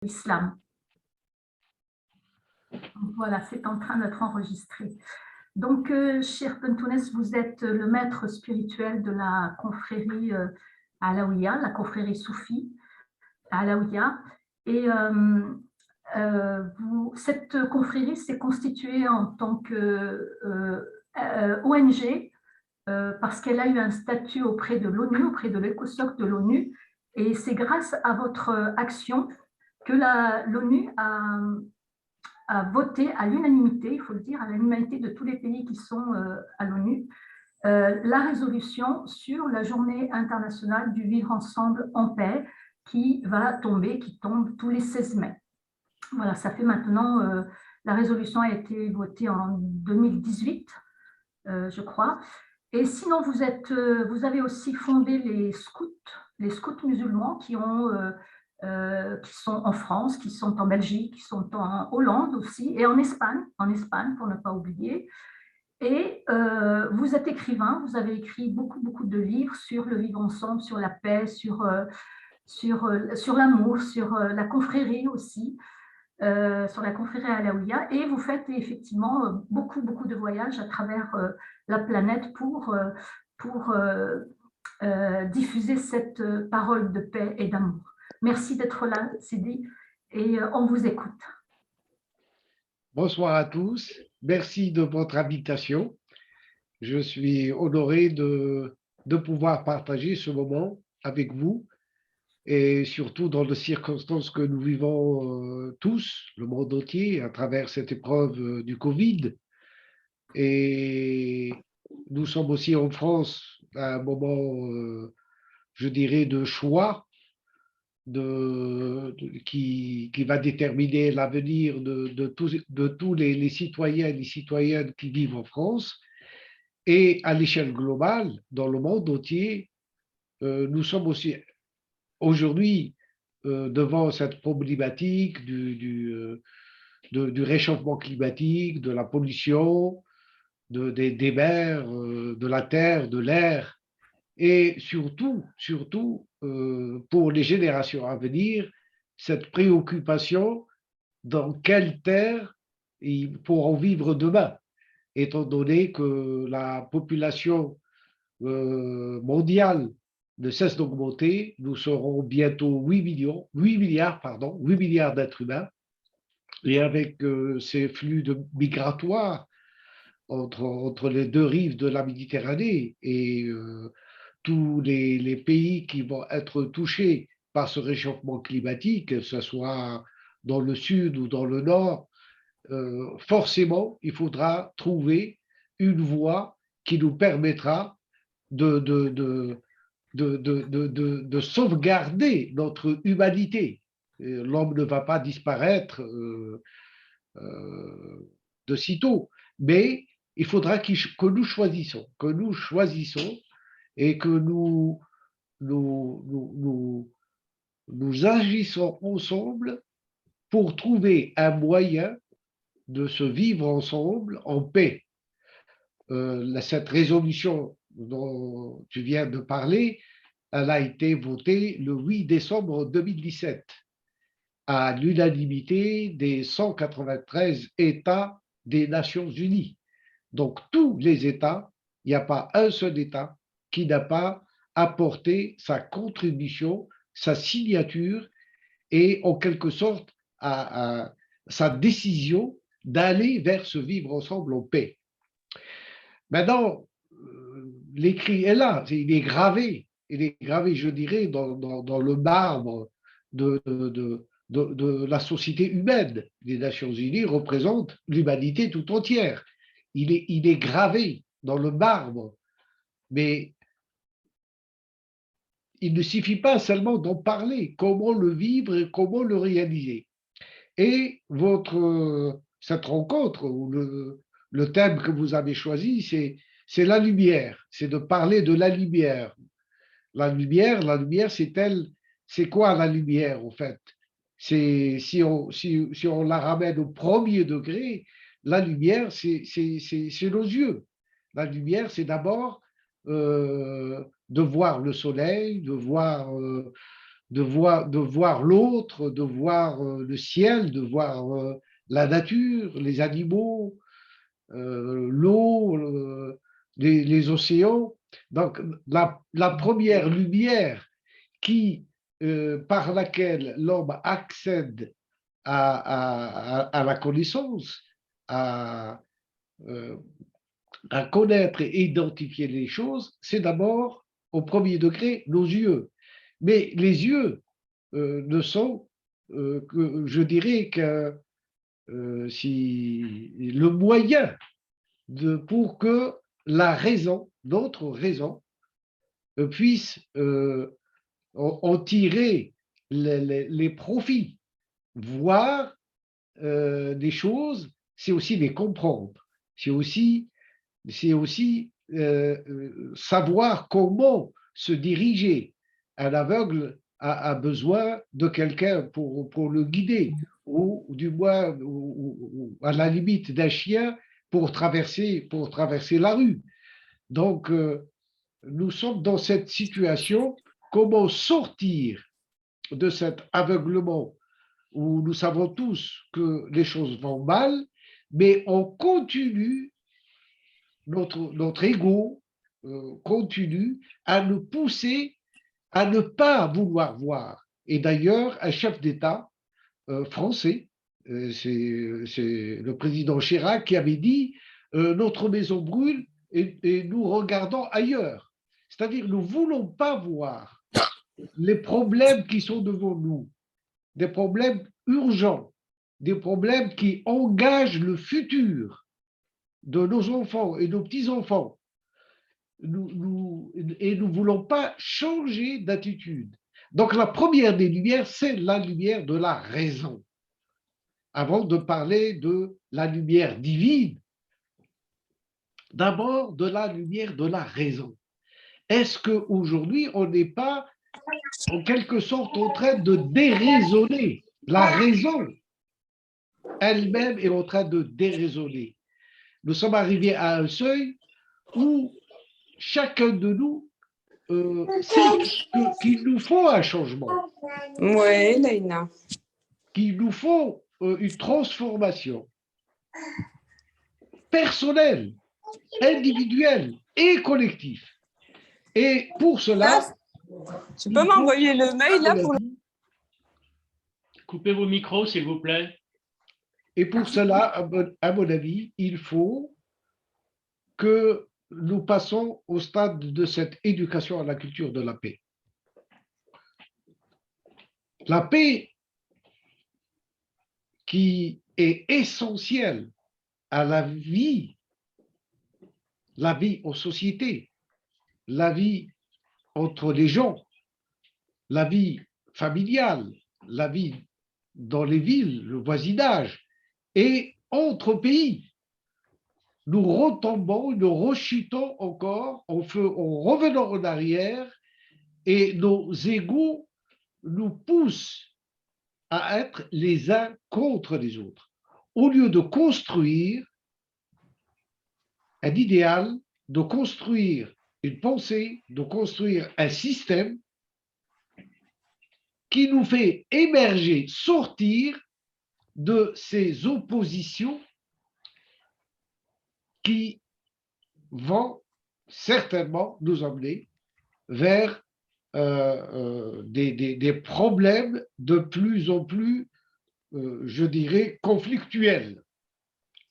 l'islam. Voilà, c'est en train d'être enregistré. Donc, cher Pentounes, vous êtes le maître spirituel de la confrérie Alaouia, la confrérie soufie Alaouia. Et cette confrérie s'est constituée en tant que ONG parce qu'elle a eu un statut auprès de l'ONU, auprès de l'ECOSOC de l'ONU. Et c'est grâce à votre action que l'ONU a voté à l'unanimité, il faut le dire, à l'unanimité de tous les pays qui sont à l'ONU, la résolution sur la journée internationale du vivre ensemble en paix qui tombe tous les 16 mai. Voilà, ça fait maintenant, la résolution a été votée en 2018, je crois. Et sinon, vous avez aussi fondé les scouts musulmans qui sont en France, qui sont en Belgique, qui sont en Hollande aussi, et en Espagne pour ne pas oublier. Et vous êtes écrivain, vous avez écrit beaucoup, beaucoup de livres sur le vivre ensemble, sur la paix, sur l'amour, sur la confrérie aussi, sur la confrérie Alaouia. Et vous faites effectivement beaucoup, beaucoup de voyages à travers la planète pour diffuser cette parole de paix et d'amour. Merci d'être là, Sidi, et on vous écoute. Bonsoir à tous. Merci de votre invitation. Je suis honoré de pouvoir partager ce moment avec vous et surtout dans les circonstances que nous vivons tous, le monde entier, à travers cette épreuve du Covid. Et nous sommes aussi en France à un moment, je dirais, de choix qui va déterminer l'avenir de tous les citoyens et les citoyennes qui vivent en France. Et à l'échelle globale, dans le monde entier, nous sommes aussi aujourd'hui devant cette problématique du réchauffement climatique, de la pollution, des mers, de la terre, de l'air, et surtout pour les générations à venir, cette préoccupation dans quelle terre ils pourront vivre demain, étant donné que la population mondiale ne cesse d'augmenter. Nous serons bientôt 8 milliards d'êtres humains, et avec ces flux migratoires entre les deux rives de la Méditerranée et tous les pays qui vont être touchés par ce réchauffement climatique, que ce soit dans le sud ou dans le nord, forcément, il faudra trouver une voie qui nous permettra de sauvegarder notre humanité. L'homme ne va pas disparaître de sitôt, mais il faudra que nous choisissons et que nous agissons ensemble pour trouver un moyen de se vivre ensemble en paix. Cette résolution dont tu viens de parler, elle a été votée le 8 décembre 2017 à l'unanimité des 193 États des Nations Unies. Donc, tous les États, il n'y a pas un seul État qui n'a pas apporté sa contribution, sa signature et en quelque sorte sa décision d'aller vers ce vivre ensemble en paix. Maintenant, l'écrit est là, il est gravé, je dirais, dans le marbre de la société humaine. Les Nations Unies représentent l'humanité tout entière. Il est gravé dans le marbre, mais il ne suffit pas seulement d'en parler, comment le vivre et comment le réaliser. Et cette rencontre, ou le thème que vous avez choisi, c'est la lumière, c'est de parler de la lumière. La lumière, c'est quoi la lumière en fait? Si on la ramène au premier degré, la lumière, c'est nos yeux. La lumière, c'est d'abord de voir le soleil, de voir de voir l'autre, de voir le ciel, de voir la nature, les animaux, l'eau, les océans. Donc, la première lumière par laquelle l'homme accède à la connaissance, à, euh, à connaître et identifier les choses, c'est d'abord, au premier degré, nos yeux. Mais les yeux ne sont, que, je dirais, que si, le moyen pour que la raison, notre raison, puisse en tirer les profits. Voir des choses, c'est aussi les comprendre. C'est aussi savoir comment se diriger. Un aveugle a besoin de quelqu'un pour le guider, ou du moins, ou à la limite d'un chien pour traverser la rue. Donc, nous sommes dans cette situation. Comment sortir de cet aveuglement où nous savons tous que les choses vont mal, mais on continue, notre ego continue à nous pousser à ne pas vouloir voir. Et d'ailleurs, un chef d'État français, c'est le président Chirac qui avait dit notre maison brûle et nous regardons ailleurs. C'est-à-dire, nous ne voulons pas voir les problèmes qui sont devant nous, des problèmes urgents, des problèmes qui engagent le futur de nos enfants et nos petits-enfants. Et nous ne voulons pas changer d'attitude. Donc la première des lumières, c'est la lumière de la raison. Avant de parler de la lumière divine, d'abord de la lumière de la raison. Est-ce qu'aujourd'hui, on n'est pas en quelque sorte en train de déraisonner? La raison elle-même est en train de déraisonner. Nous sommes arrivés à un seuil où chacun de nous sait qu'il nous faut un changement, Oui, Leïna. qu'il nous faut une transformation personnelle, individuelle et collective. Et pour cela, tu peux m'envoyer le mail là pour... Coupez vos micros, s'il vous plaît. Et pour cela, à mon avis, il faut que nous passons au stade de cette éducation à la culture de la paix. La paix qui est essentielle à la vie en société, la vie entre les gens, la vie familiale, la vie dans les villes, le voisinage, et entre pays. Nous retombons, nous rechutons encore, en revenant en arrière, et nos égos nous poussent à être les uns contre les autres. Au lieu de construire un idéal, de construire une pensée, de construire un système qui nous fait émerger, sortir de ces oppositions qui vont certainement nous emmener vers des problèmes de plus en plus, je dirais, conflictuels,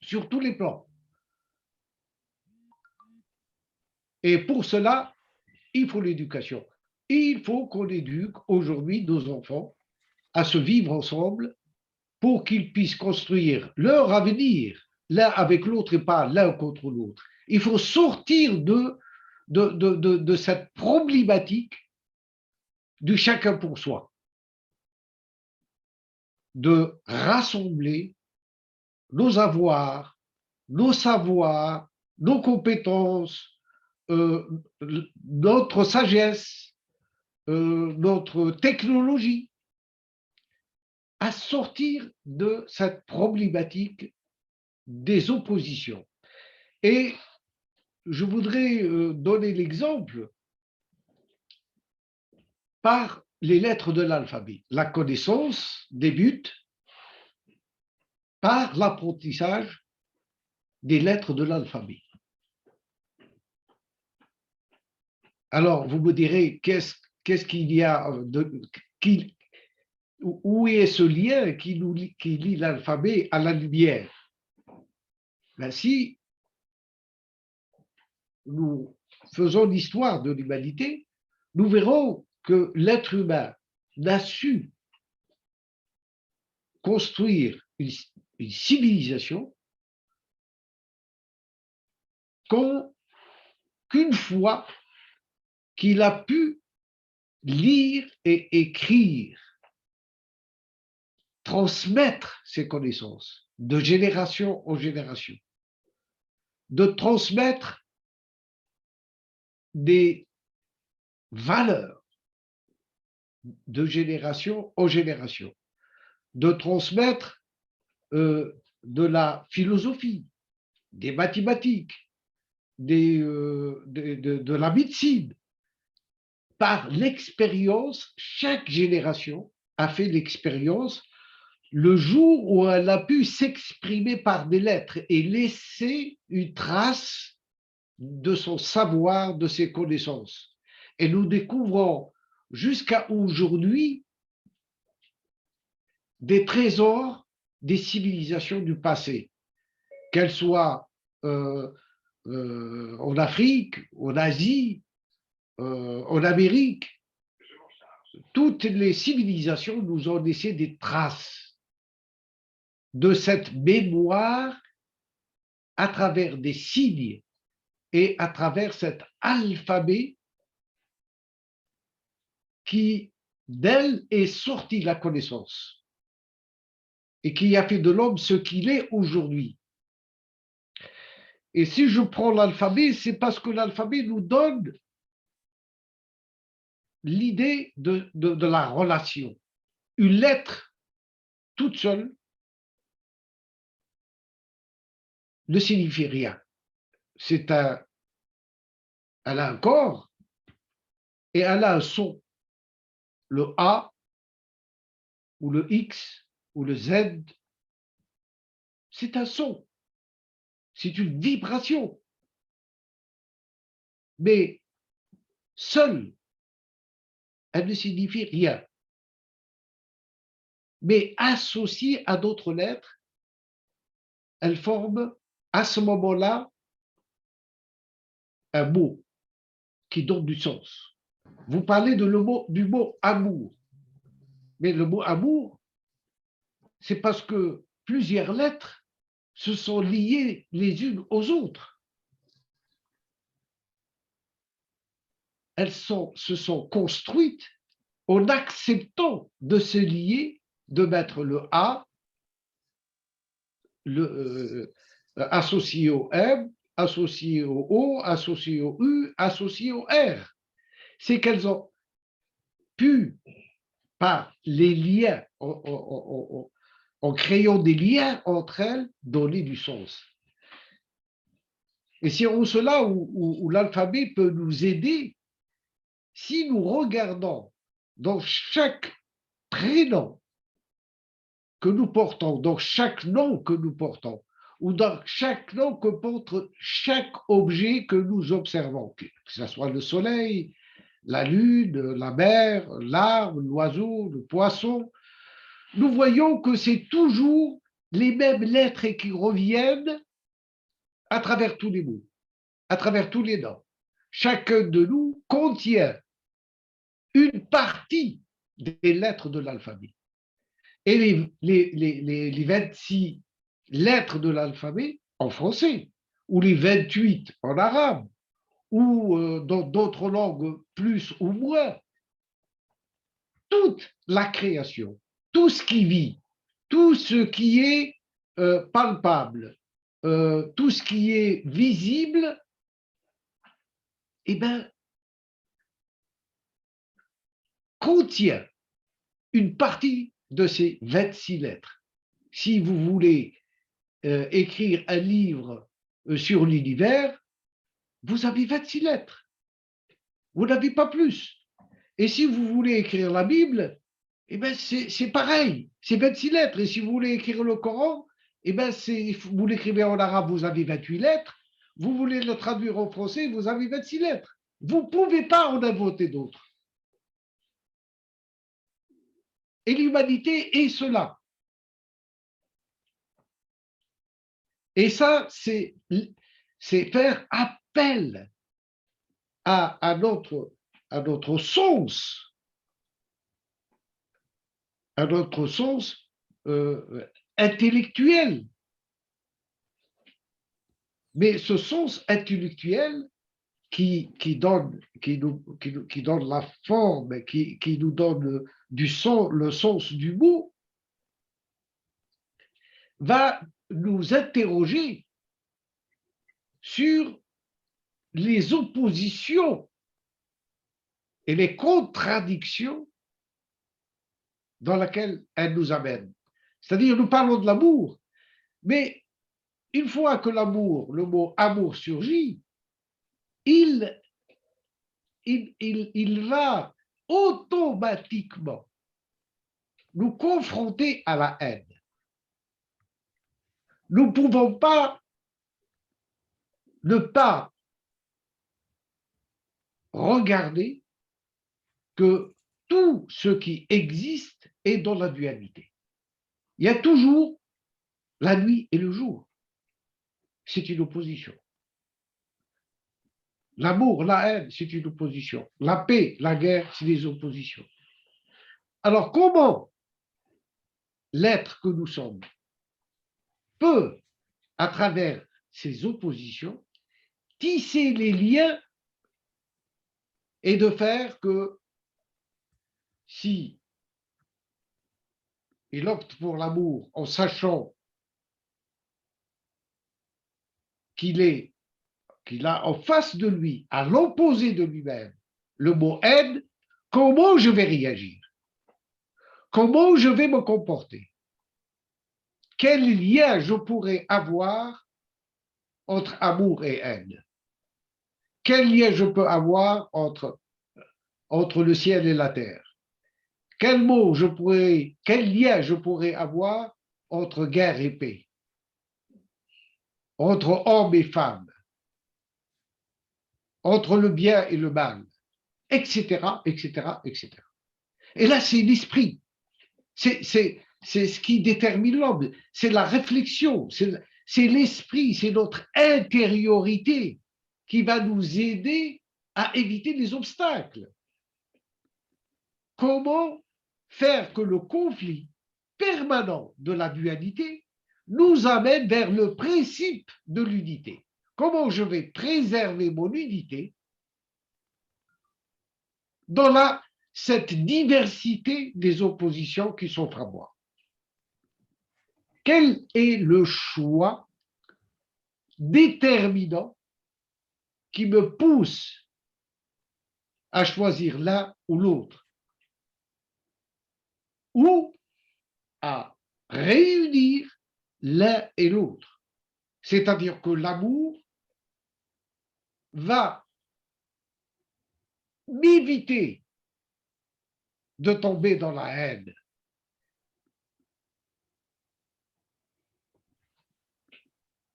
sur tous les plans. Et pour cela, il faut l'éducation. Il faut qu'on éduque aujourd'hui nos enfants à se vivre ensemble pour qu'ils puissent construire leur avenir l'un avec l'autre et pas l'un contre l'autre. Il faut sortir de cette problématique du chacun pour soi, de rassembler nos avoirs, nos savoirs, nos compétences, notre sagesse, notre technologie, à sortir de cette problématique des oppositions. Et je voudrais donner l'exemple par les lettres de l'alphabet. La connaissance débute par l'apprentissage des lettres de l'alphabet. Alors, vous me direz, qu'est-ce qu'il y a où est ce lien qui lie l'alphabet à la lumière? Ben, si nous faisons l'histoire de l'humanité, nous verrons que l'être humain n'a su construire une civilisation qu'une fois qu'il a pu lire et écrire, transmettre ses connaissances de génération en génération, de transmettre des valeurs de génération en génération, de transmettre de la philosophie, des mathématiques, de la médecine. Par l'expérience, chaque génération a fait l'expérience le jour où elle a pu s'exprimer par des lettres et laisser une trace de son savoir, de ses connaissances. Et nous découvrons jusqu'à aujourd'hui des trésors des civilisations du passé, qu'elles soient en Afrique, en Asie, en Amérique. Toutes les civilisations nous ont laissé des traces de cette mémoire à travers des signes et à travers cet alphabet qui, d'elle, est sorti la connaissance et qui a fait de l'homme ce qu'il est aujourd'hui. Et si je prends l'alphabet, c'est parce que l'alphabet nous donne l'idée de la relation. Une lettre toute seule ne signifie rien. Elle a un corps et elle a un son. Le A ou le X ou le Z, c'est un son. C'est une vibration. Mais seule, elle ne signifie rien. Mais associée à d'autres lettres, elle forme à ce moment-là un mot qui donne du sens. Vous parlez du mot amour. Mais le mot amour, c'est parce que plusieurs lettres se sont liées les unes aux autres. Elles se sont construites en acceptant de se lier, de mettre le A associé au M, associé au O, associé au U, associé au R. C'est qu'elles ont pu, par les liens, en créant des liens entre elles, donner du sens. Et c'est en cela où l'alphabet peut nous aider si nous regardons dans chaque prénom que nous portons, dans chaque nom que nous portons, ou dans chaque nom que porte chaque objet que nous observons, que ce soit le soleil, la lune, la mer, l'arbre, l'oiseau, le poisson, nous voyons que c'est toujours les mêmes lettres qui reviennent à travers tous les mots, à travers tous les noms. Chacun de nous contient une partie des lettres de l'alphabet. Et les 26 lettres de l'alphabet en français, ou les 28 en arabe, ou dans d'autres langues plus ou moins, toute la création, tout ce qui vit, tout ce qui est palpable, tout ce qui est visible, eh bien, contient une partie de ces 26 lettres. Si vous voulez écrire un livre sur l'univers, vous avez 26 lettres. Vous n'avez pas plus. Et si vous voulez écrire la Bible, eh ben c'est pareil, c'est 26 lettres. Et si vous voulez écrire le Coran, eh ben vous l'écrivez en arabe, vous avez 28 lettres. Vous voulez le traduire en français, vous avez 26 lettres. Vous ne pouvez pas en inventer d'autres. Et l'humanité est cela. Et ça, c'est faire appel à notre sens, intellectuel. Mais ce sens intellectuel qui donne la forme, qui nous donne le sens du mot, va nous interroger sur les oppositions et les contradictions dans lesquelles elle nous amène. C'est-à-dire, nous parlons de l'amour, mais une fois que le mot amour surgit, il va automatiquement nous confronter à la haine. Nous ne pouvons pas ne pas regarder que tout ce qui existe est dans la dualité. Il y a toujours la nuit et le jour. C'est une opposition. L'amour, la haine, c'est une opposition. La paix, la guerre, c'est des oppositions. Alors, comment l'être que nous sommes peut, à travers ces oppositions, tisser les liens et de faire que si il opte pour l'amour en sachant qu'il a en face de lui, à l'opposé de lui-même, le mot haine, comment je vais réagir? Comment je vais me comporter? Quel lien je pourrais avoir entre amour et haine? Quel lien je peux avoir entre le ciel et la terre? Quel lien je pourrais avoir entre guerre et paix? Entre hommes et femmes? Entre le bien et le mal? Etc., etc., etc. Et là, c'est l'esprit. C'est ce qui détermine l'homme. C'est la réflexion. C'est l'esprit. C'est notre intériorité qui va nous aider à éviter les obstacles. Comment faire que le conflit permanent de la dualité nous amène vers le principe de l'unité? Comment je vais préserver mon unité dans cette diversité des oppositions qui sont à moi? Quel est le choix déterminant qui me pousse à choisir l'un ou l'autre, ou à réunir l'un et l'autre? C'est-à-dire que l'amour va m'éviter de tomber dans la haine.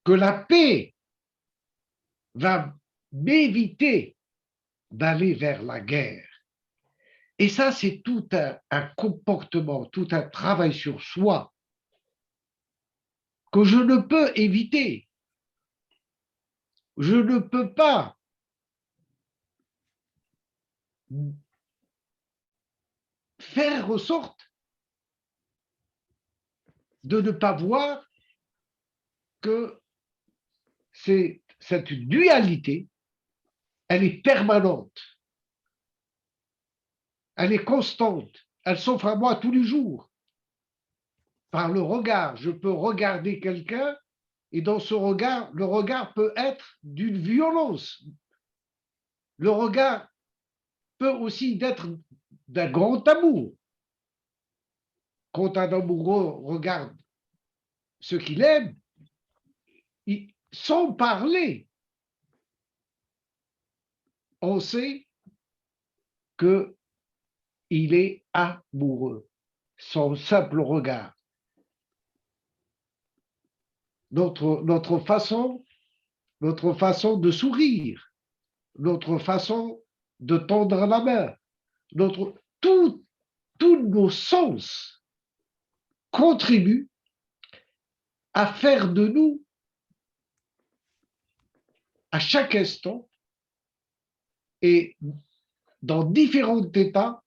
Que la paix va m'éviter d'aller vers la guerre. Et ça, c'est tout un comportement, tout un travail sur soi que je ne peux éviter. Je ne peux pas faire en sorte de ne pas voir que cette dualité, elle est permanente, elle est constante, elle s'offre à moi tous les jours. Par le regard, je peux regarder quelqu'un et dans ce regard, le regard peut être d'une violence. Le regard peut aussi être d'un grand amour. Quand un amoureux regarde ce qu'il aime, sans parler, on sait que il est amoureux. Son simple regard. Notre façon de sourire, notre façon de tendre la main, tous nos sens contribuent à faire de nous, à chaque instant et dans différents états,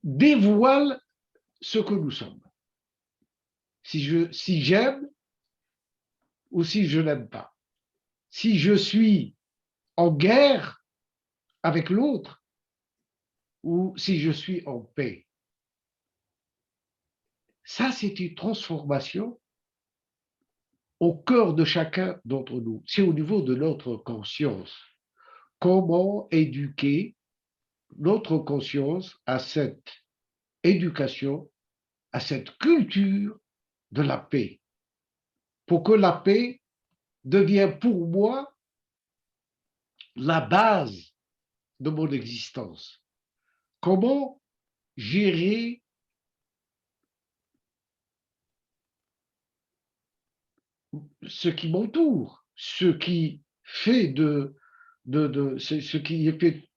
dévoilent ce que nous sommes. Si j'aime ou si je n'aime pas. Si je suis en guerre avec l'autre ou si je suis en paix. Ça, c'est une transformation au cœur de chacun d'entre nous. C'est au niveau de notre conscience. Comment éduquer notre conscience à cette éducation, à cette culture de la paix, pour que la paix devienne pour moi la base de mon existence. Comment gérer ce qui m'entoure, ce qui fait ce qui est fait,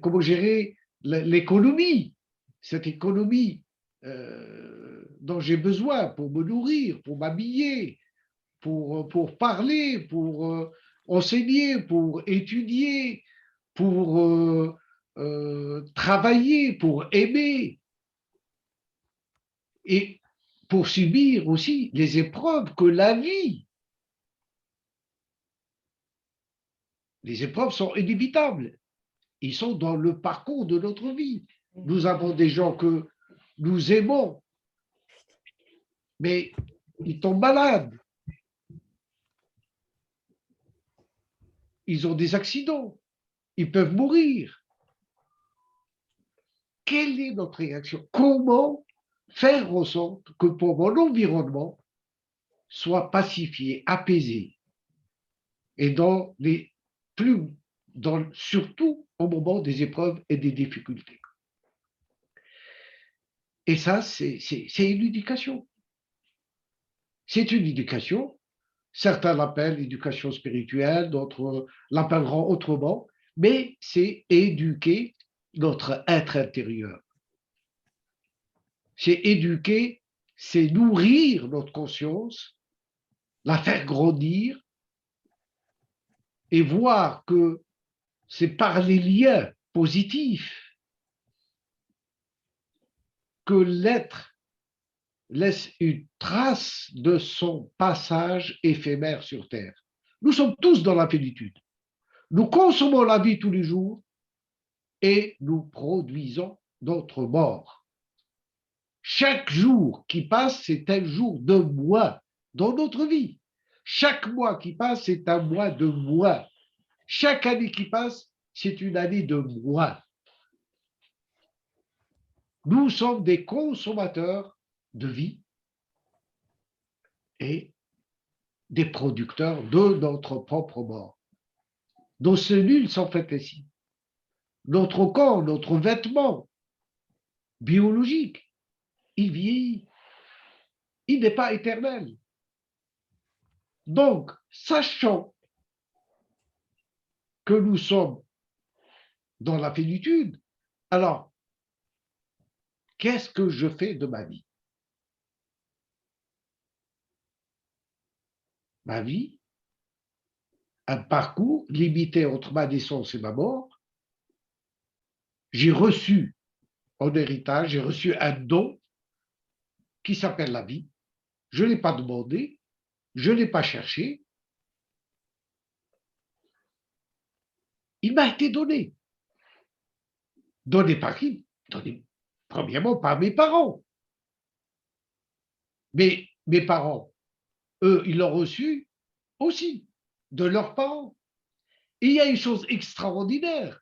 comment gérer l'économie, cette économie dont j'ai besoin pour me nourrir, pour m'habiller, pour parler, pour enseigner, pour étudier, pour travailler, pour aimer et pour subir aussi les épreuves que la vie. Les épreuves sont inévitables. Ils sont dans le parcours de notre vie. Nous avons des gens que nous aimons, mais ils tombent malades. Ils ont des accidents. Ils peuvent mourir. Quelle est notre réaction? Comment faire en sorte que pour mon environnement soit pacifié, apaisé, et surtout au moment des épreuves et des difficultés. Et ça, c'est une éducation. C'est une éducation. Certains l'appellent éducation spirituelle, d'autres l'appelleront autrement, mais c'est éduquer notre être intérieur. C'est éduquer, c'est nourrir notre conscience, la faire grandir et voir que c'est par les liens positifs que l'être laisse une trace de son passage éphémère sur Terre. Nous sommes tous dans la plénitude. Nous consommons la vie tous les jours et nous produisons notre mort. Chaque jour qui passe, c'est un jour de moins dans notre vie. Chaque mois qui passe, c'est un mois de moins. Chaque année qui passe, c'est une année de moins. Nous sommes des consommateurs de vie et des producteurs de notre propre mort. Nos cellules sont faites ainsi. Notre corps, notre vêtement biologique, il vieillit. Il n'est pas éternel. Donc, sachant que nous sommes dans la plénitude, alors, qu'est-ce que je fais de ma vie? Ma vie, un parcours limité entre ma naissance et ma mort. J'ai reçu en héritage, j'ai reçu un don qui s'appelle la vie. Je ne l'ai pas demandé, je ne l'ai pas cherché. Il m'a été donné. Donné par qui? Donné premièrement par mes parents. Mais mes parents, eux, ils l'ont reçu aussi de leurs parents. Et il y a une chose extraordinaire,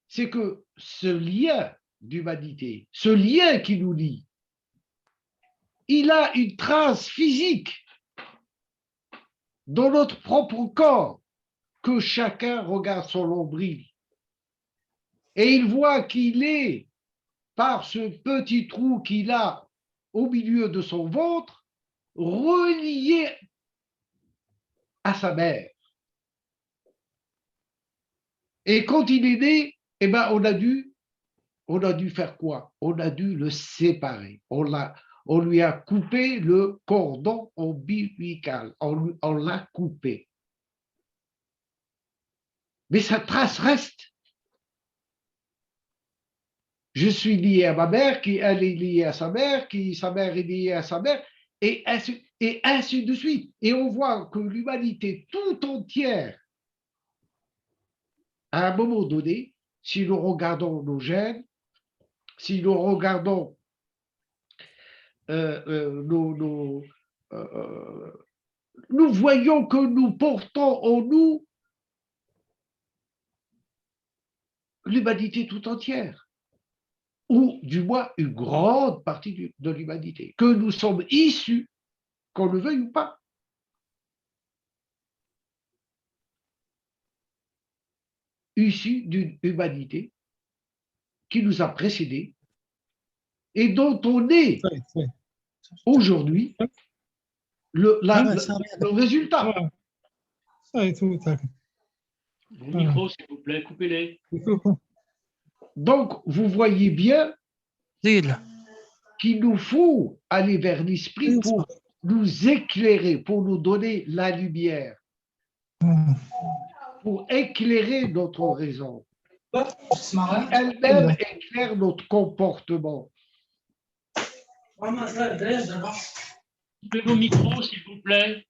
c'est que ce lien d'humanité, ce lien qui nous lie, il a une trace physique dans notre propre corps que chacun regarde son nombril. Et il voit qu'il est, par ce petit trou qu'il a au milieu de son ventre, relié à sa mère. Et quand il est né, eh ben, on a dû faire quoi? On a dû le séparer. On lui a coupé le cordon ombilical. On l'a coupé. Mais sa trace reste. Je suis lié à ma mère, elle est liée à sa mère, sa mère est liée à sa mère, et ainsi de suite. Et on voit que l'humanité tout entière, à un moment donné, si nous regardons nos gènes, si nous regardons nous voyons que nous portons en nous l'humanité tout entière, ou du moins une grande partie de l'humanité, que nous sommes issus, qu'on le veuille ou pas. Issus d'une humanité qui nous a précédés et dont on est aujourd'hui le résultat. Vos micros, s'il vous plaît, coupez-les. Donc, vous voyez bien qu'il nous faut aller vers l'esprit pour nous éclairer, pour nous donner la lumière, pour éclairer notre raison. Elle-même éclaire notre comportement. Coupez vos micros, s'il vous plaît.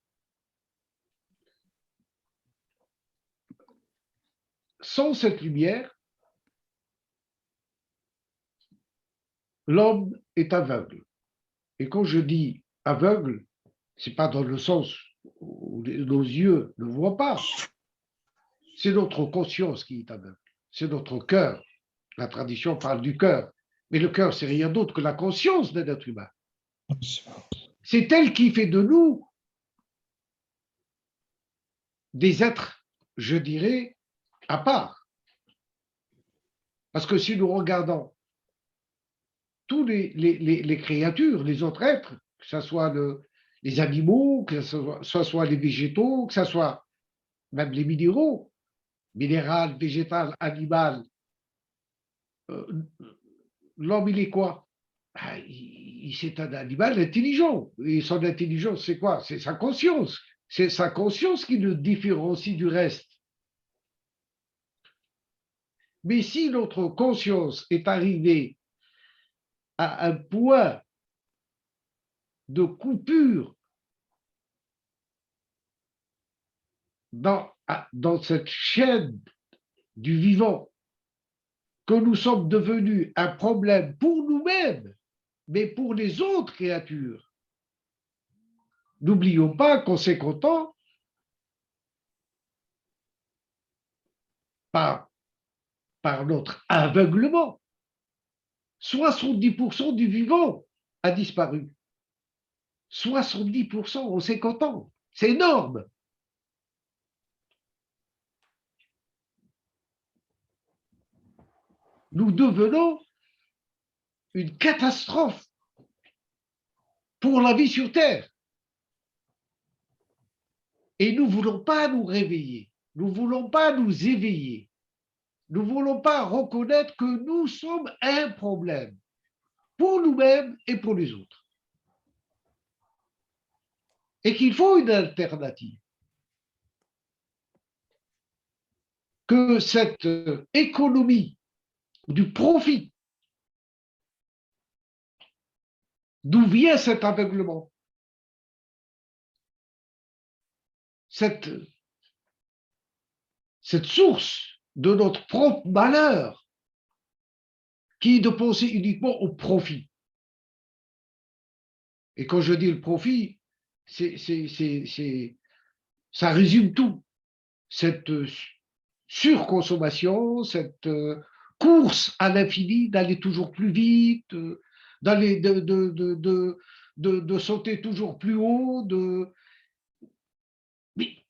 Sans cette lumière, l'homme est aveugle. Et quand je dis aveugle, ce n'est pas dans le sens où nos yeux ne voient pas. C'est notre conscience qui est aveugle. C'est notre cœur. La tradition parle du cœur. Mais le cœur, c'est rien d'autre que la conscience d'un être humain. C'est elle qui fait de nous des êtres, je dirais, à part. Parce que si nous regardons tous les créatures, les autres êtres, que ce soit les animaux, que ce soit les végétaux, que ce soit même les minéraux, minéral, végétal, animal, l'homme, il est quoi? C'est un animal intelligent. Et son intelligence, c'est quoi? C'est sa conscience. C'est sa conscience qui le différencie du reste. Mais si notre conscience est arrivée à un point de coupure dans cette chaîne du vivant, que nous sommes devenus un problème pour nous-mêmes, mais pour les autres créatures. N'oublions pas qu'en conséquent, par notre aveuglement, 70% du vivant a disparu. 70% en 50 ans. C'est énorme. Nous devenons une catastrophe pour la vie sur Terre. Et nous ne voulons pas nous réveiller. Nous ne voulons pas nous éveiller. Nous ne voulons pas reconnaître que nous sommes un problème pour nous-mêmes et pour les autres. Et qu'il faut une alternative. Que cette économie du profit, d'où vient cet aveuglement, cette source de notre propre malheur, qui est de penser uniquement au profit. Et quand je dis le profit, ça résume tout. Cette surconsommation, cette course à l'infini, d'aller toujours plus vite, d'aller de sauter toujours plus haut, mais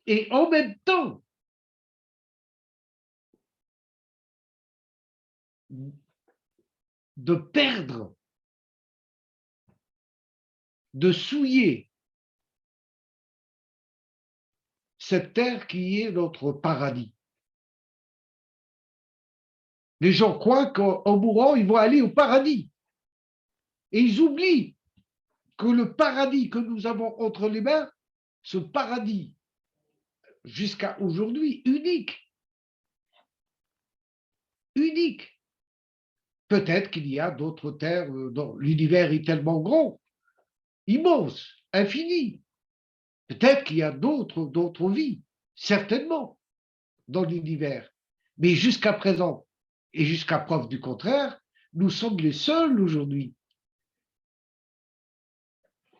et en même temps, de perdre, de souiller cette terre qui est notre paradis. Les gens croient qu'en mourant, ils vont aller au paradis. Et ils oublient que le paradis que nous avons entre les mains, ce paradis, jusqu'à aujourd'hui, unique. Peut-être qu'il y a d'autres terres, dont l'univers est tellement grand, immense, infini. Peut-être qu'il y a d'autres vies, certainement, dans l'univers. Mais jusqu'à présent, et jusqu'à preuve du contraire, nous sommes les seuls aujourd'hui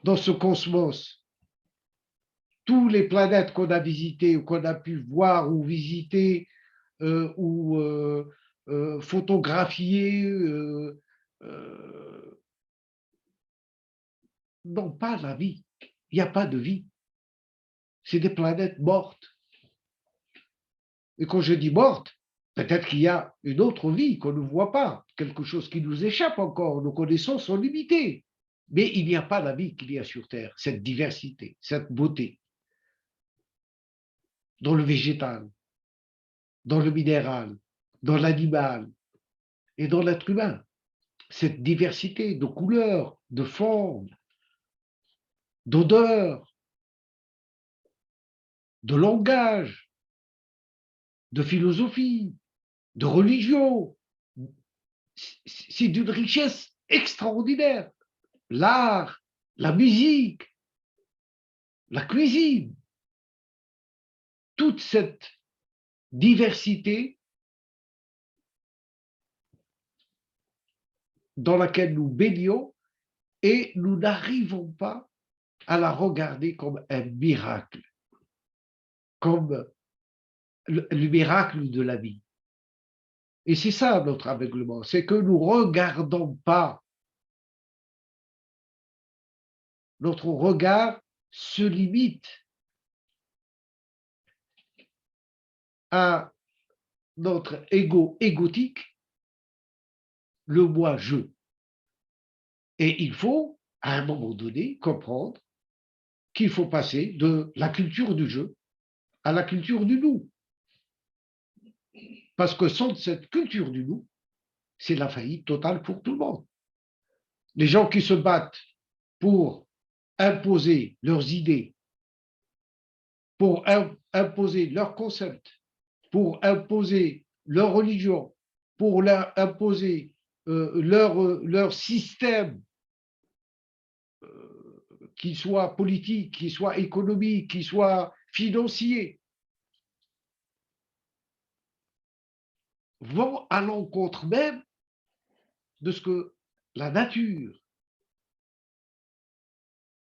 dans ce cosmos. Tous les planètes qu'on a visitées ou qu'on a pu voir ou visiter ou photographier n'ont pas la vie. Il n'y a pas de vie. C'est des planètes mortes. Et quand je dis mortes, peut-être qu'il y a une autre vie qu'on ne voit pas, quelque chose qui nous échappe encore, nos connaissances sont limitées. Mais il n'y a pas la vie qu'il y a sur Terre, cette diversité, cette beauté, dans le végétal, dans le minéral, dans l'animal et dans l'être humain. Cette diversité de couleurs, de formes, d'odeurs, de langage, de philosophie, de religion, c'est d'une richesse extraordinaire. L'art, la musique, la cuisine, toute cette diversité dans laquelle nous baignons et nous n'arrivons pas à la regarder comme un miracle, comme le miracle de la vie. Et c'est ça notre aveuglement, c'est que nous ne regardons pas. Notre regard se limite à notre ego égotique, le moi-je. Et il faut, à un moment donné, comprendre qu'il faut passer de la culture du je à la culture du nous. Parce que sans cette culture du nous, c'est la faillite totale pour tout le monde. Les gens qui se battent pour imposer leurs idées, pour imposer leurs concepts, pour imposer leur religion, pour leur imposer leur système, qu'il soit politique, qu'il soit économique, qu'il soit financier, vont à l'encontre même de ce que la nature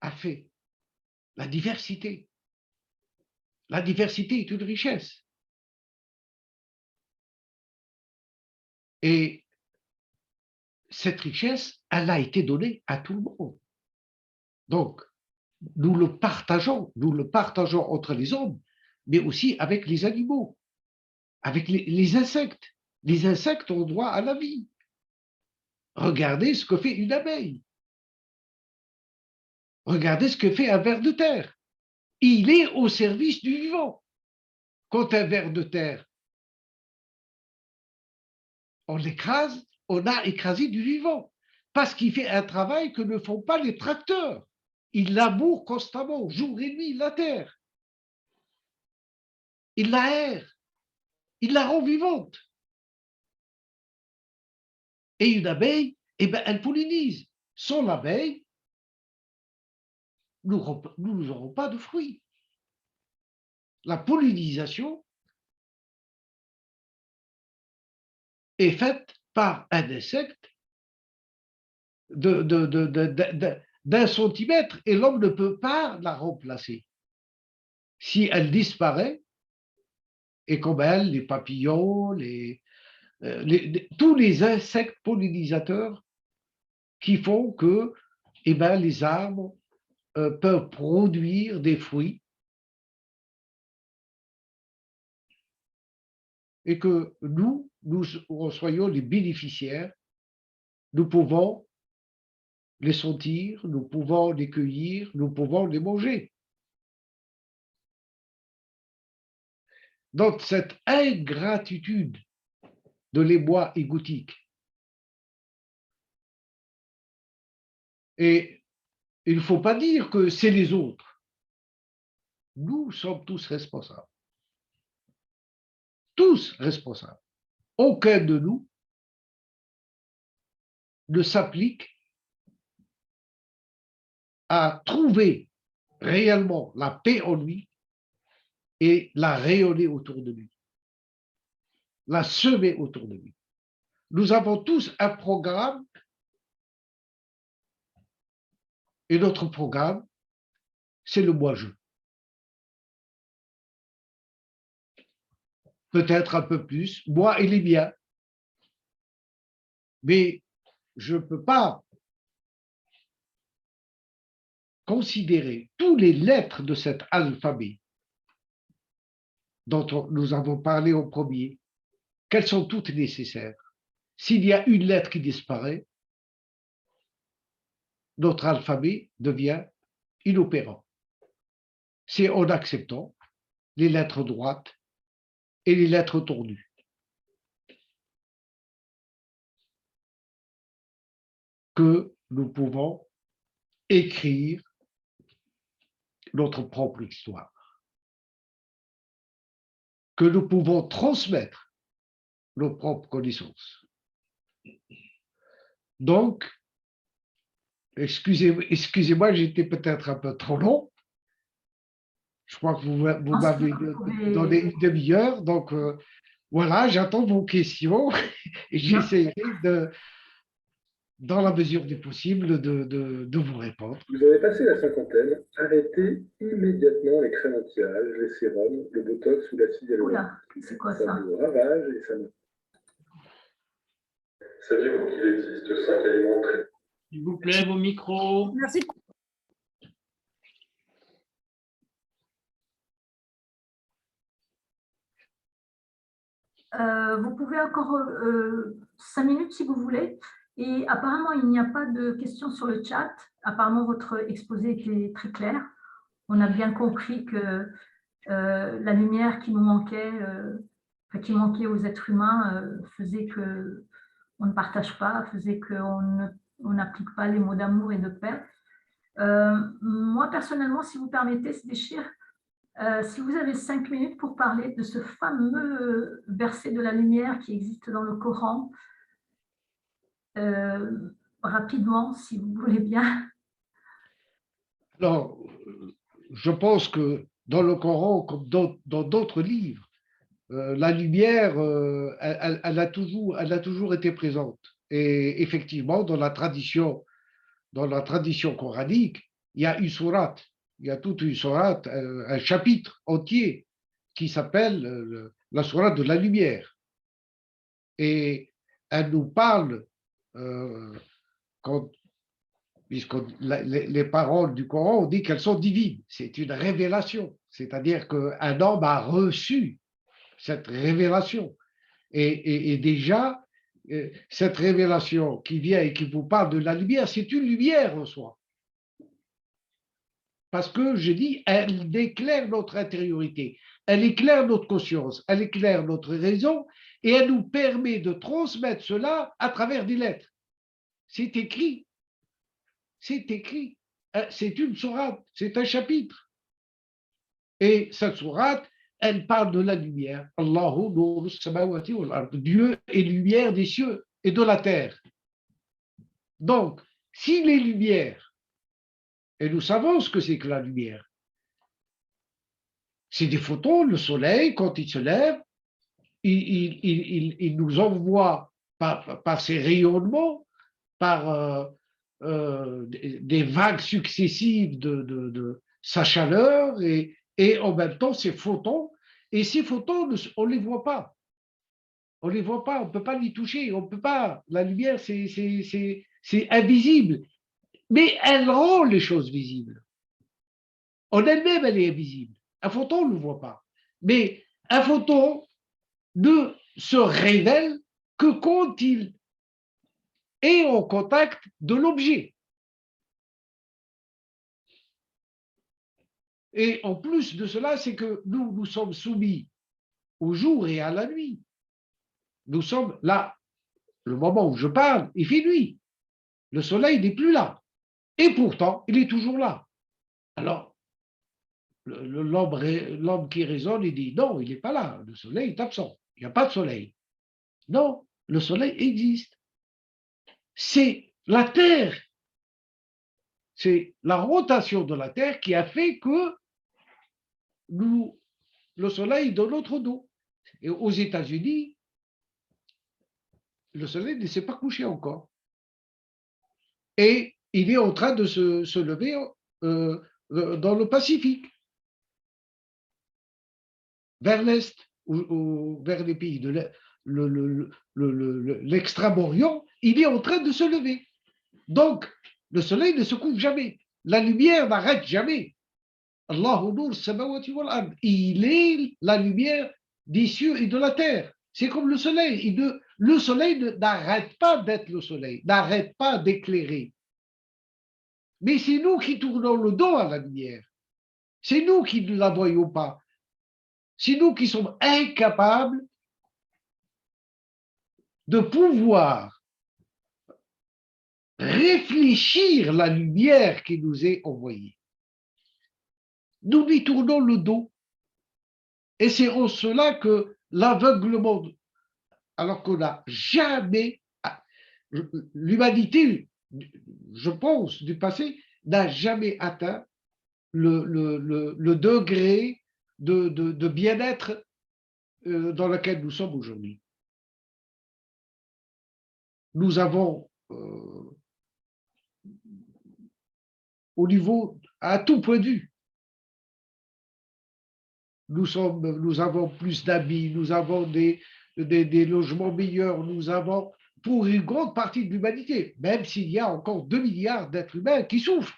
a fait. La diversité. La diversité est une richesse. Et cette richesse, elle a été donnée à tout le monde. Donc, nous le partageons entre les hommes, mais aussi avec les animaux, avec les insectes. Les insectes ont droit à la vie. Regardez ce que fait une abeille. Regardez ce que fait un ver de terre. Il est au service du vivant. Quand un ver de terre, on l'écrase, on a écrasé du vivant, parce qu'il fait un travail que ne font pas les tracteurs. Il laboure constamment, jour et nuit, la terre. Il l'aère, il la rend vivante. Et une abeille, eh ben, elle pollinise. Sans l'abeille, nous n'aurons pas de fruits. La pollinisation est faite par un insecte d'un centimètre et l'homme ne peut pas la remplacer. Si elle disparaît, et comme elle, les papillons, tous les insectes pollinisateurs qui font que eh ben, les arbres peuvent produire des fruits et que nous soyons les bénéficiaires. Nous pouvons les sentir, nous pouvons les cueillir, nous pouvons les manger. Donc, cette ingratitude de l'émoi égotique, et il ne faut pas dire que c'est les autres. Nous sommes tous responsables. Tous responsables. Aucun de nous ne s'applique à trouver réellement la paix en lui et la rayonner autour de lui, la semer autour de lui. Nous avons tous un programme et notre programme, c'est le moi-je. Peut-être un peu plus, moi et les miens. Mais je ne peux pas considérer tous les lettres de cet alphabet dont nous avons parlé au premier, qu'elles sont toutes nécessaires. S'il y a une lettre qui disparaît, notre alphabet devient inopérant. C'est en acceptant les lettres droites et les lettres tordues. Que nous pouvons écrire notre propre histoire, que nous pouvons transmettre nos propres connaissances. Donc, excusez-moi, j'étais peut-être un peu trop long. Je crois que vous m'avez donné une demi-heure, donc voilà, j'attends vos questions et j'essaierai dans la mesure du possible de vous répondre. Vous avez passé la cinquantaine, arrêtez immédiatement les crèmes anti-âge, les sérums, le botox ou l'acide hyaluronique. C'est quoi Ça ça? vous ravage et ça me... Saviez-vous qu'il existe 5 aliments très... S'il vous plaît, vos micros. Merci. Vous pouvez encore 5 minutes si vous voulez. Et apparemment, il n'y a pas de questions sur le chat. Apparemment, votre exposé était très clair. On a bien compris que la lumière qui nous manquait, qui manquait aux êtres humains, faisait qu'on ne partage pas, faisait qu'on n'applique pas les mots d'amour et de paix. Moi, personnellement, si vous permettez, Sédéchir, si vous avez 5 minutes pour parler de ce fameux verset de la lumière qui existe dans le Coran, rapidement, si vous voulez bien. Alors, je pense que dans le Coran, comme dans d'autres livres, la lumière, elle a toujours été présente. Et effectivement, dans la tradition coranique, il y a une sourate, il y a toute une sourate, un chapitre entier qui s'appelle la sourate de la lumière. Et elle nous parle, puisque les paroles du Coran, on dit qu'elles sont divines. C'est une révélation, c'est-à-dire qu'un homme a reçu cette révélation. Et déjà, cette révélation qui vient et qui vous parle de la lumière, c'est une lumière en soi. Parce que, je dis, elle éclaire notre intériorité, elle éclaire notre conscience, elle éclaire notre raison, et elle nous permet de transmettre cela à travers des lettres. C'est écrit. C'est écrit. C'est une sourate, c'est un chapitre. Et cette sourate, elle parle de la lumière. Allahu nuru samawati wal ard. Dieu est lumière des cieux et de la terre. Donc, si les lumières, et nous savons ce que c'est que la lumière, c'est des photons, le soleil, quand il se lève, il nous envoie par ses rayonnements, par des vagues successives de sa chaleur et en même temps ces photons. Et ces photons, on ne les voit pas. On ne les voit pas, on ne peut pas les toucher, on peut pas. La lumière, c'est invisible. Mais elle rend les choses visibles. En elle-même, elle est invisible. Un photon, on ne le voit pas. Mais un photon, ne se révèle que quand il est en contact de l'objet. Et en plus de cela, c'est que nous sommes soumis au jour et à la nuit. Nous sommes là, le moment où je parle, il fait nuit. Le soleil n'est plus là. Et pourtant, il est toujours là. Alors, l'homme qui raisonne, il dit non, il n'est pas là. Le soleil est absent. Il n'y a pas de soleil. Non, le soleil existe. C'est la Terre. C'est la rotation de la Terre qui a fait que le soleil est dans notre dos. Et aux États-Unis, le soleil ne s'est pas couché encore. Et il est en train de se lever dans le Pacifique, vers l'Est, ou vers les pays de l'Extrême-Orient, il est en train de se lever. Donc, le soleil ne se couche jamais. La lumière n'arrête jamais. Allahu Nur Samawati wal Ard. Il est la lumière des cieux et de la terre. C'est comme le soleil. Le soleil n'arrête pas d'être le soleil, n'arrête pas d'éclairer. Mais c'est nous qui tournons le dos à la lumière. C'est nous qui ne la voyons pas. C'est nous qui sommes incapables de pouvoir réfléchir la lumière qui nous est envoyée. Nous lui tournons le dos. Et c'est en cela que l'aveuglement, alors qu'on n'a jamais, l'humanité, je pense, du passé, n'a jamais atteint le degré de bien-être dans lequel nous sommes aujourd'hui. Nous avons, au niveau, à tout point de vue, nous avons plus d'habits, nous avons des logements meilleurs, nous avons, pour une grande partie de l'humanité, même s'il y a encore 2 milliards d'êtres humains qui souffrent,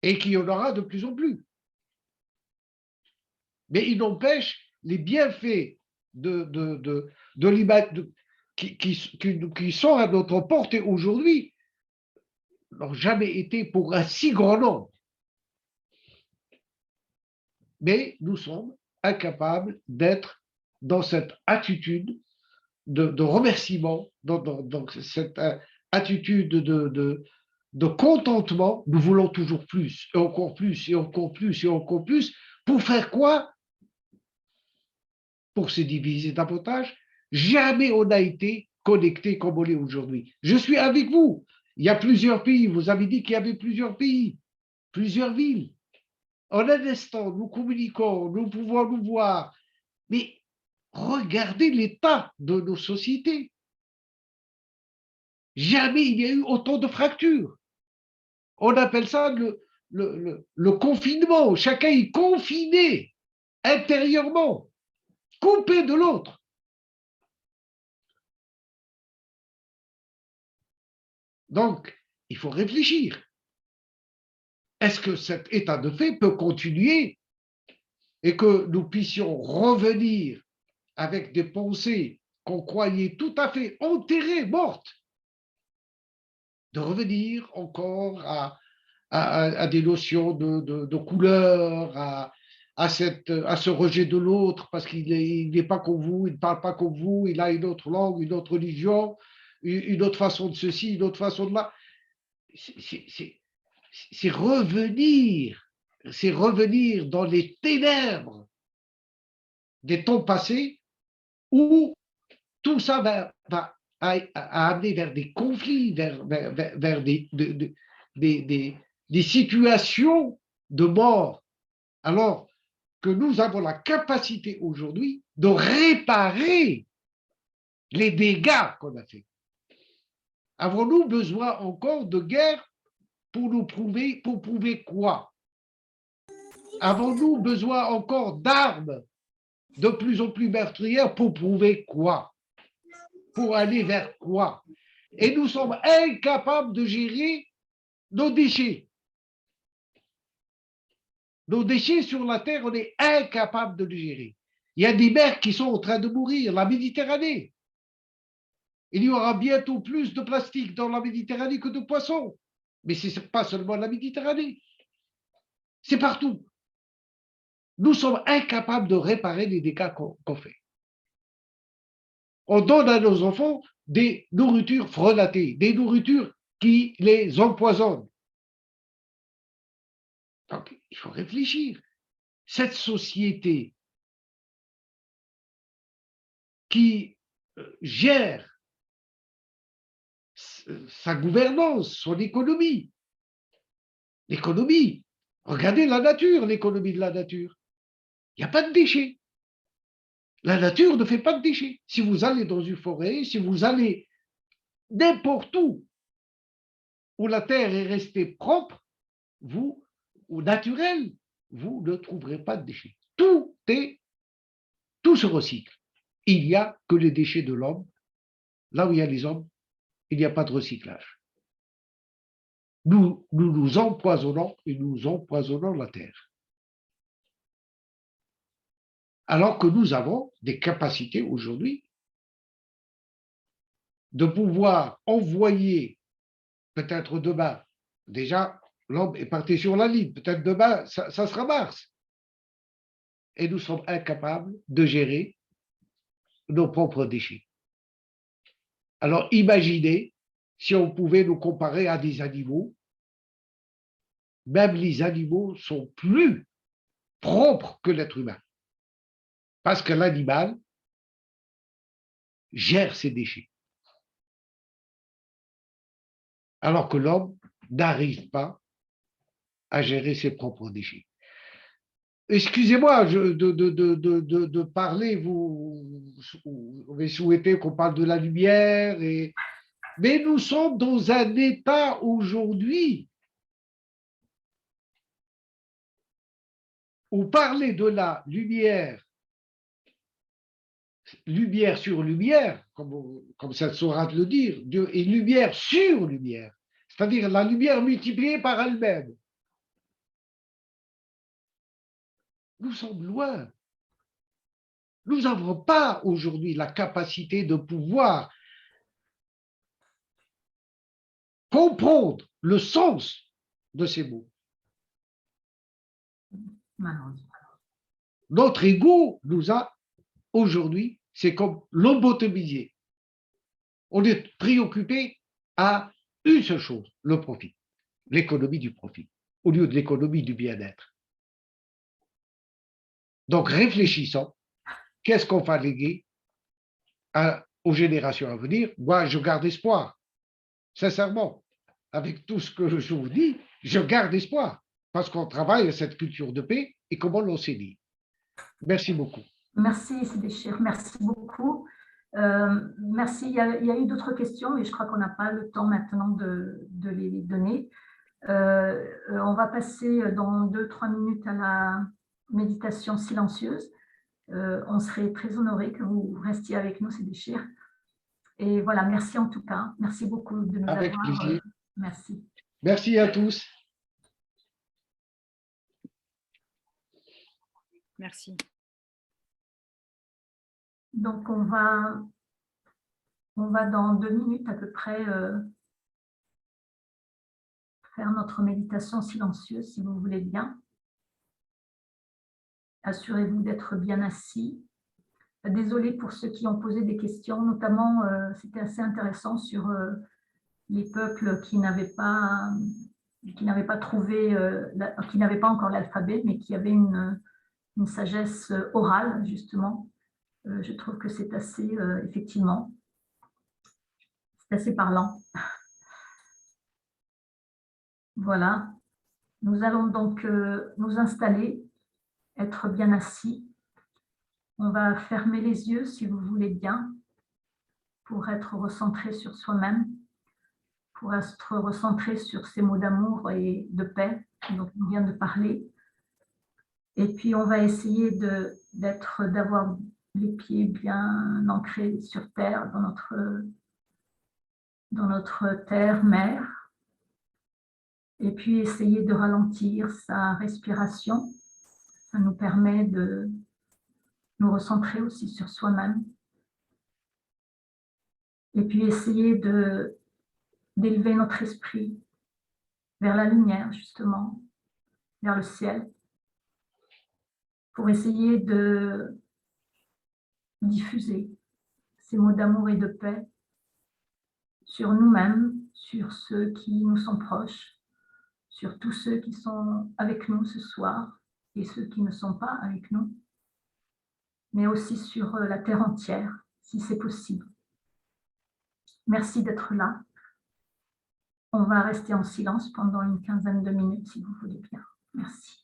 et qu'il y en aura de plus en plus. Mais il n'empêche, les bienfaits qui sont à notre portée aujourd'hui n'ont jamais été pour un si grand nombre. Mais nous sommes incapables d'être dans cette attitude de remerciement, dans cette attitude de contentement. Nous voulons toujours plus, et encore plus, et encore plus, et encore plus. Pour faire quoi? Pour se diviser davantage. Jamais on n'a été connecté comme on est aujourd'hui. Je suis avec vous. Il y a plusieurs pays. Vous avez dit qu'il y avait plusieurs pays, plusieurs villes. En un instant, nous communiquons, nous pouvons nous voir. Mais regardez l'état de nos sociétés. Jamais il y a eu autant de fractures. On appelle ça le confinement. Chacun est confiné intérieurement, coupé de l'autre. Donc, il faut réfléchir. Est-ce que cet état de fait peut continuer et que nous puissions revenir avec des pensées qu'on croyait tout à fait enterrées, mortes, de revenir encore à des notions de couleur, à ce rejet de l'autre, parce qu'il n'est pas comme vous, il ne parle pas comme vous, il a une autre langue, une autre religion, une autre façon de ceci, une autre façon de là. C'est revenir dans les ténèbres des temps passés où tout ça va amener vers des conflits, vers des situations de mort, alors que nous avons la capacité aujourd'hui de réparer les dégâts qu'on a faits. Avons-nous besoin encore de guerre pour prouver quoi? Avons-nous besoin encore d'armes de plus en plus meurtrières pour prouver quoi? Pour aller vers quoi? Et nous sommes incapables de gérer nos déchets. Nos déchets sur la Terre, on est incapables de les gérer. Il y a des mers qui sont en train de mourir, la Méditerranée. Il y aura bientôt plus de plastique dans la Méditerranée que de poissons. Mais ce n'est pas seulement la Méditerranée, c'est partout. Nous sommes incapables de réparer les dégâts qu'on fait. On donne à nos enfants des nourritures frelatées, des nourritures qui les empoisonnent. Donc, il faut réfléchir. Cette société qui gère sa gouvernance, son économie. L'économie, regardez la nature, l'économie de la nature. Il n'y a pas de déchets. La nature ne fait pas de déchets. Si vous allez dans une forêt, si vous allez n'importe où la terre est restée propre, vous, ou naturelle, vous ne trouverez pas de déchets. Tout se recycle. Il n'y a que les déchets de l'homme. Là où il y a les hommes, il n'y a pas de recyclage. Nous empoisonnons et nous empoisonnons la terre. Alors que nous avons des capacités aujourd'hui de pouvoir envoyer, peut-être demain, déjà l'homme est parti sur la Lune, peut-être demain, ça sera Mars. Et nous sommes incapables de gérer nos propres déchets. Alors imaginez si on pouvait nous comparer à des animaux. Même les animaux sont plus propres que l'être humain. Parce que l'animal gère ses déchets. Alors que l'homme n'arrive pas à gérer ses propres déchets. Excusez-moi de parler, vous avez souhaité qu'on parle de la lumière, mais nous sommes dans un état aujourd'hui où parler de la lumière sur lumière, comme ça saura le dire, et lumière sur lumière, c'est-à-dire la lumière multipliée par elle-même. Nous sommes loin. Nous n'avons pas aujourd'hui la capacité de pouvoir comprendre le sens de ces mots. Notre ego nous a aujourd'hui, c'est comme lobotomisé. On est préoccupé à une seule chose, le profit, l'économie du profit, au lieu de l'économie du bien-être. Donc réfléchissons, qu'est-ce qu'on va léguer aux générations à venir? Moi, je garde espoir, sincèrement. Avec tout ce que je vous dis, je garde espoir, parce qu'on travaille à cette culture de paix et comment l'enseigner. Merci beaucoup. Merci, Sédéchir, merci beaucoup. Merci, il y a eu d'autres questions, mais je crois qu'on n'a pas le temps maintenant de les donner. On va passer dans 2-3 minutes à la méditation silencieuse. On serait très honorés que vous restiez avec nous, Sédéchir. Et voilà, merci en tout cas. Merci beaucoup de nous Avec avoir. plaisir. Merci. Merci à tous. Merci. Donc, on va dans 2 minutes à peu près faire notre méditation silencieuse, si vous voulez bien. Assurez-vous d'être bien assis. Désolée pour ceux qui ont posé des questions, notamment, c'était assez intéressant sur les peuples qui n'avaient pas trouvé, qui n'avaient pas encore l'alphabet, mais qui avaient une sagesse orale, justement. Je trouve que c'est assez, effectivement, c'est assez parlant. Voilà. Nous allons donc nous installer, être bien assis. On va fermer les yeux, si vous voulez bien, pour être recentré sur soi-même, pour être recentré sur ces mots d'amour et de paix dont on vient de parler. Et puis, on va essayer d'avoir les pieds bien ancrés sur terre, dans notre terre-mère. Et puis, essayer de ralentir sa respiration. Ça nous permet de nous recentrer aussi sur soi-même. Et puis essayer d'élever notre esprit vers la lumière, justement, vers le ciel, pour essayer de diffuser ces mots d'amour et de paix sur nous-mêmes, sur ceux qui nous sont proches, sur tous ceux qui sont avec nous ce soir et ceux qui ne sont pas avec nous, mais aussi sur la terre entière, si c'est possible. Merci d'être là. On va rester en silence pendant une quinzaine de minutes, si vous voulez bien. Merci.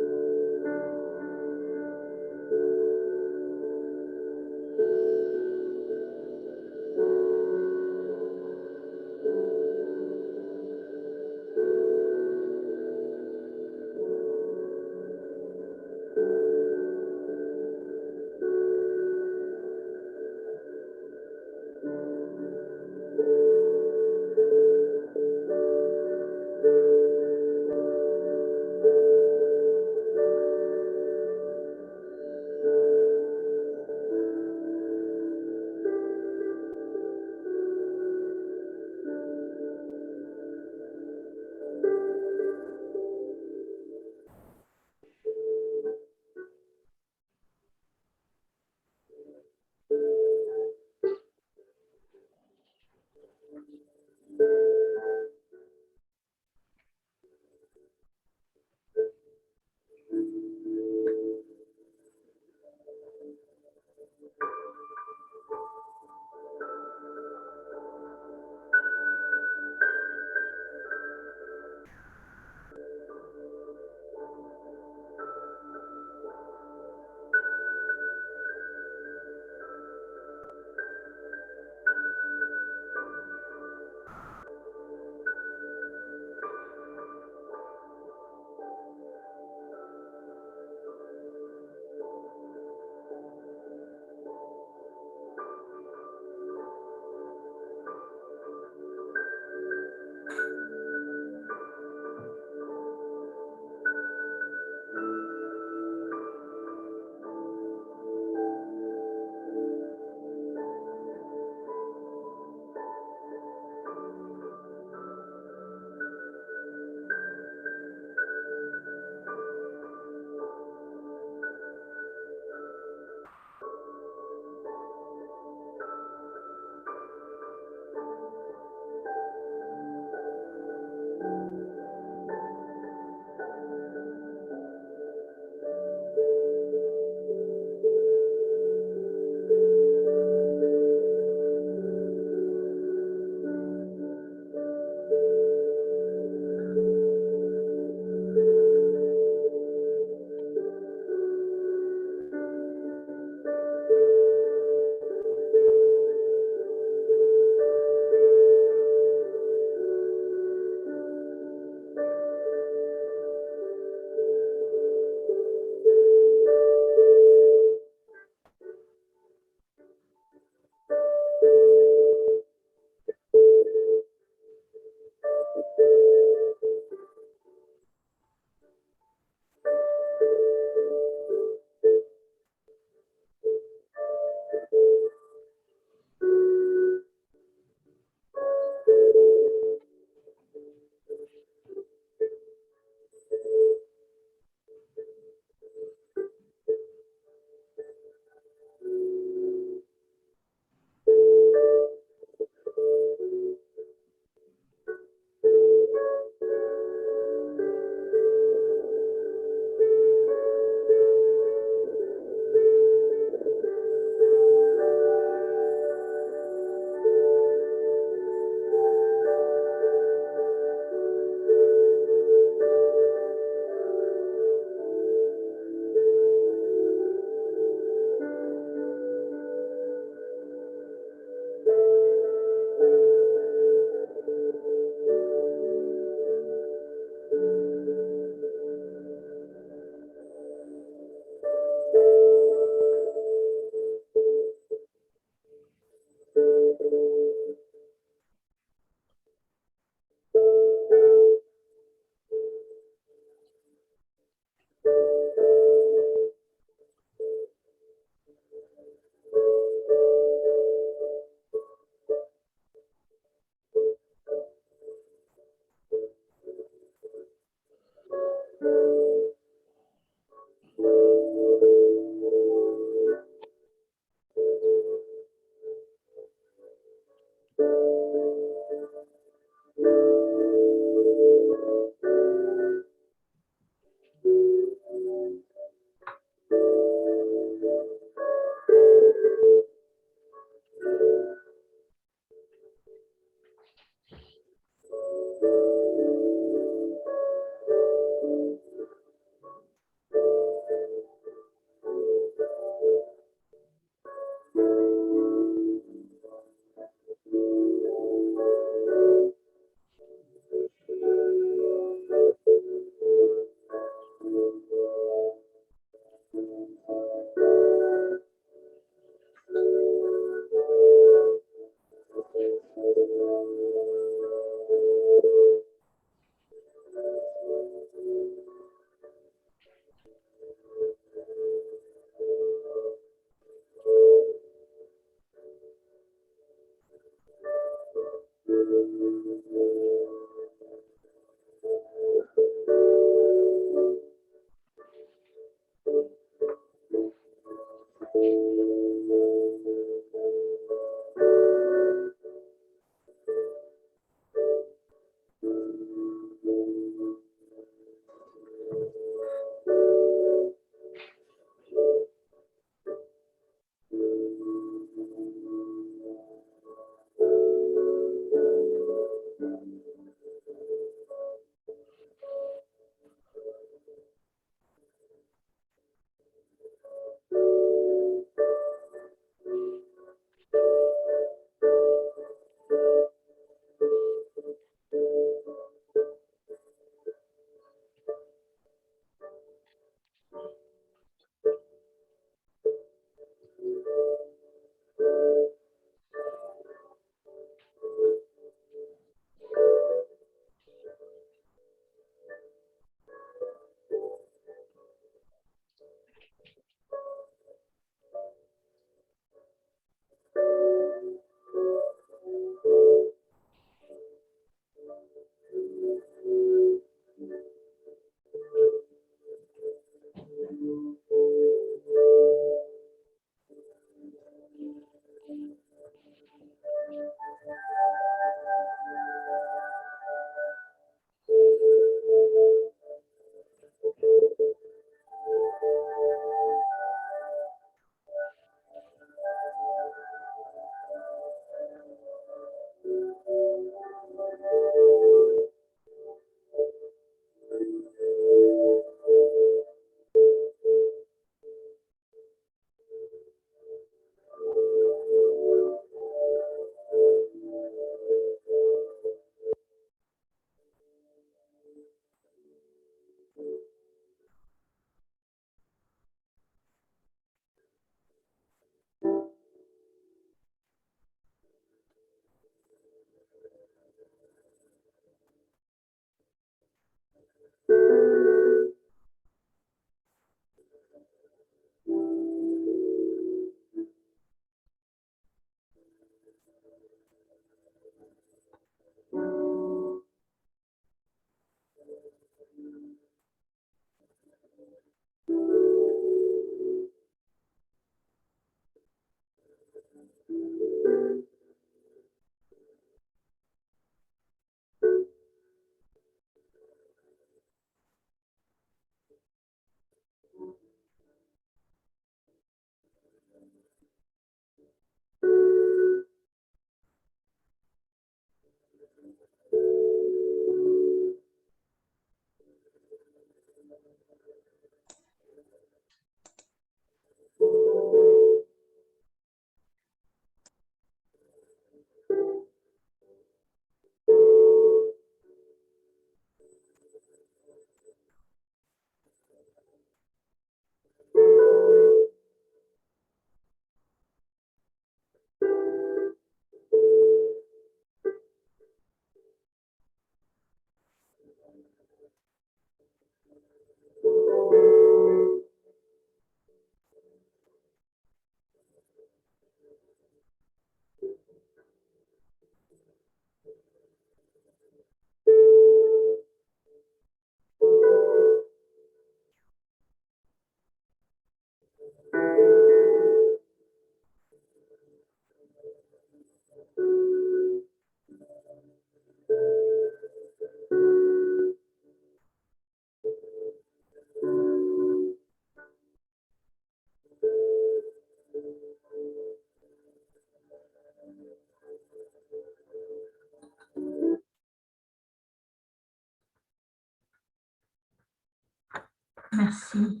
Merci.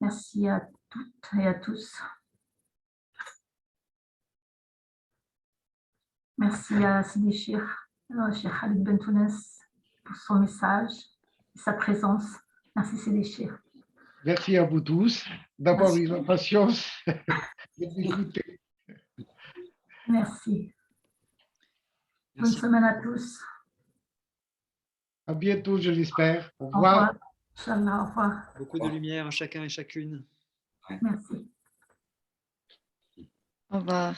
Merci à toutes et à tous. Merci à Sidi Cheikh Khalid Bentounes pour son message et sa présence. Merci Sidi Cheikh. Merci à vous tous d'avoir Merci. eu la patience de m'écouter. Merci. Bonne Merci. semaine à tous. À bientôt, je l'espère. Au Au revoir. revoir. Inch'Allah, au revoir. Beaucoup de lumière à chacun et chacune. Merci. Au revoir.